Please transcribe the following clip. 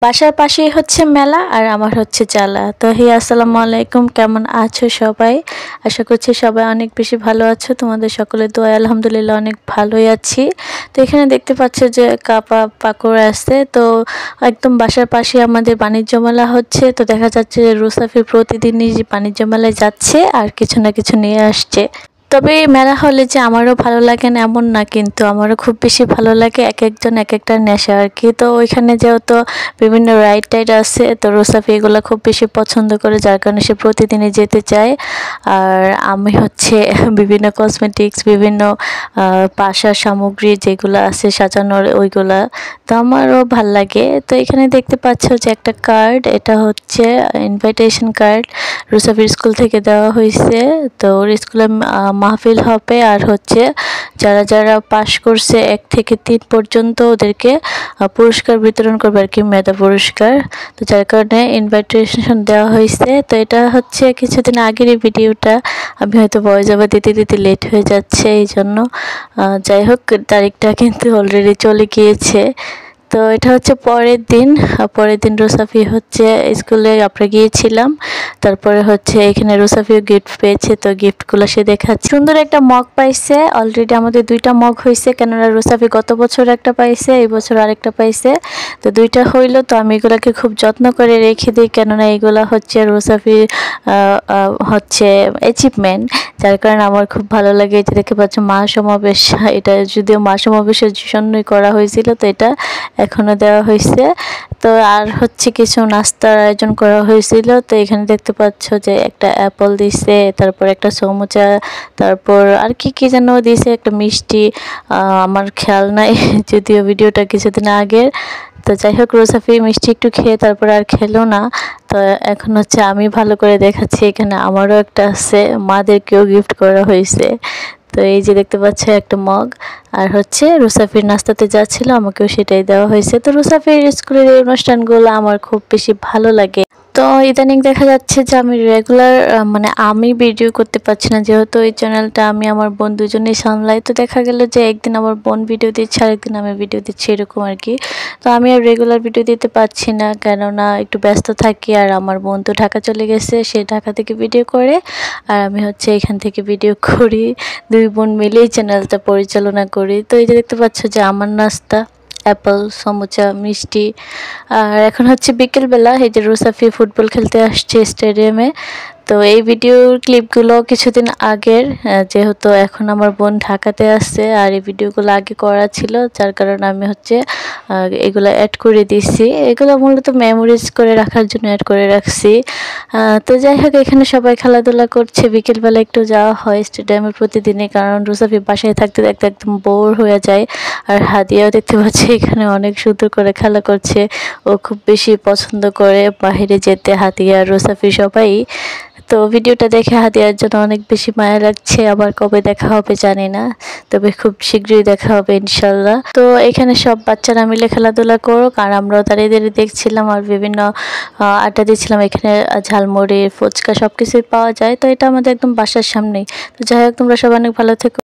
বাসার পাশেই হচ্ছে মেলা আর আমার হচ্ছে জ্বালা। তো হে আসসালামু আলাইকুম, কেমন আছো সবাই? আশা করছি সবাই অনেক বেশি ভালো আছো। তোমাদের সকলের দোয়ায় আলহামদুলিল্লাহ অনেক ভালোই আছি। তো এখানে দেখতে পাচ্ছ যে পাকোড়া আছে। তো একদম বাসার পাশে আমাদের বাণিজ্য মেলা হচ্ছে। তো দেখা যাচ্ছে যে রুসাফি প্রতিদিনই যে বাণিজ্য মেলায় যাচ্ছে আর কিছু না কিছু নিয়ে আসছে। তবে এই মেলা হলে যে আমারও ভালো লাগে না এমন না, কিন্তু আমারও খুব বেশি ভালো লাগে। এক একজন এক একটা নেশা আর কি। তো ওইখানে যেহেতু বিভিন্ন রাইড টাইড আছে, তো রোসাফি এগুলো খুব বেশি পছন্দ করে, যার কারণে সে প্রতিদিনই যেতে চায়। আর আমি হচ্ছে বিভিন্ন কসমেটিক্স, বিভিন্ন পাশার সামগ্রী যেগুলো আছে সাজানোর ওইগুলা, তো আমারও ভাল লাগে। তো এখানে দেখতে পাচ্ছ যে একটা কার্ড, এটা হচ্ছে ইনভাইটেশন কার্ড, রুসাফির স্কুল থেকে দেওয়া হয়েছে। তো ওর স্কুলে মাহফিল হবে আর হচ্ছে যারা যারা পাশ করছে 1 থেকে 3 পর্যন্ত ওদেরকে পুরস্কার বিতরণ করবে আর কি, মেধা পুরস্কার। তো যার কারণে ইনভাইটেশন দেওয়া হয়েছে। তো এটা হচ্ছে কিছুদিন আগের এই ভিডিওটা, আমি হয়তো ভয়েস ওভার দিতে দিতে লেট হয়ে যাচ্ছে এই জন্য। যাই হোক, তারিখটা কিন্তু অলরেডি চলে গিয়েছে। তো এটা হচ্ছে পরের দিন রুসাফি হচ্ছে স্কুলে আমরা গিয়েছিলাম। তারপরে হচ্ছে এখানে রুসাফিও গিফট পেয়েছে, তো গিফটগুলো সে দেখাচ্ছে। সুন্দর একটা মগ পাইছে, অলরেডি আমাদের 2টা মগ হয়েছে, কেননা রুসাফি গত বছর একটা পাইছে, এই বছর আরেকটা পাইছে। তো 2টা হইলো। তো আমি এগুলাকে খুব যত্ন করে রেখে দিই, কেননা এগুলা হচ্ছে রুসাফির হচ্ছে অ্যাচিভমেন্ট, যার কারণে আমার খুব ভালো লাগে। এটা দেখতে পাচ্ছ মা সমাবেশ, এটা যদিও মা সমাবেশের জন্যই করা হয়েছিল, তো এটা এখনো দেওয়া হয়েছে। তো আর হচ্ছে কিছু নাস্তার আয়োজন করা হয়েছিল। তো এখানে দেখতে পাচ্ছ যে একটা অ্যাপল দিছে, তারপর একটা সমুচা, তারপর আর কি কি যেন দিছে, একটা মিষ্টি, আমার খেয়াল নাই যদিও ভিডিওটা কিছুদিন আগের। তো যাই হোক, রোসাফি মিষ্টি একটু খেয়ে তারপর আর খেলো না। তো এখন হচ্ছে আমি ভালো করে দেখাচ্ছি, এখানে আমারও একটা আছে, মাদেরকেও গিফট করা হয়েছে। তো এই যে দেখতে পাচ্ছ একটা মগ, আর হচ্ছে রুসাফির নাস্তাতে যা ছিল আমাকেও সেটাই দেওয়া হয়েছে। তো রুসাফির স্কুলের এই অনুষ্ঠানগুলো আমার খুব বেশি ভালো লাগে। তো ইদানিং দেখা যাচ্ছে যে আমি রেগুলার আমি ভিডিও করতে পারছি না, যেহেতু এই চ্যানেলটা আমি আমার বোন দুজনেই সামলাই। তো দেখা গেল যে একদিন আমার বোন ভিডিও দিচ্ছে, আরেকদিন আমি ভিডিও দিচ্ছি, এরকম আর কি। তো আমি আর রেগুলার ভিডিও দিতে পারছি না, কেননা একটু ব্যস্ত থাকি। আর আমার বোন তো ঢাকা চলে গেছে, সে ঢাকা থেকে ভিডিও করে আর আমি হচ্ছে এখান থেকে ভিডিও করি। 2 বোন মিলেই চ্যানেলটা পরিচালনা করি। তো এই যে দেখতে পাচ্ছ যে আমার নাস্তা, অ্যাপল, সমুচা, মিষ্টি। আর এখন হচ্ছে বিকেলবেলা, এই যে রুসাফি ফুটবল খেলতে আসছে স্টেডিয়ামে। তো এই ভিডিওর ক্লিপগুলো কিছুদিন আগের, যেহেতু এখন আমার বোন ঢাকাতে আসছে আর এই ভিডিওগুলো আগে করা ছিল, যার কারণে আমি হচ্ছে এগুলো অ্যাড করে দিছি। এগুলো মূলত মেমোরিজ করে রাখার জন্য অ্যাড করে রাখছি। তো যাই হোক, এখানে সবাই খেলাধুলা করছে। বিকেলবেলা একটু যাওয়া হয় স্টেডিয়ামে প্রতিদিনই, কারণ রুসাফি বাসায় থাকতে থাকতে একদম বোর হয়ে যায়। আর হাদিয়াও দেখতে পাচ্ছি এখানে অনেক সুন্দর করে খেলা করছে, ও খুব বেশি পছন্দ করে বাইরে যেতে, হাদিয়া, রুসাফি সবাই। তো ভিডিওটা দেখে হাদিয়ার জন্য অনেক বেশি মায়া লাগছে। আবার কবে দেখা হবে জানি না, তবে খুব শীঘ্রই দেখা হবে ইনশাল্লাহ। তো এখানে সব বাচ্চারা মিলে খেলাধুলা করুক আর আমরাও দাঁড়িয়ে দাঁড়িয়ে দেখছিলাম আর বিভিন্ন আড্ডা দিচ্ছিলাম। এখানে ঝালমুড়ি, ফুচকা সব কিছুই পাওয়া যায়। তো এটা আমাদের একদম বাসার সামনেই। তো যাই হোক, তোমরা সবাই অনেক ভালো থেকো।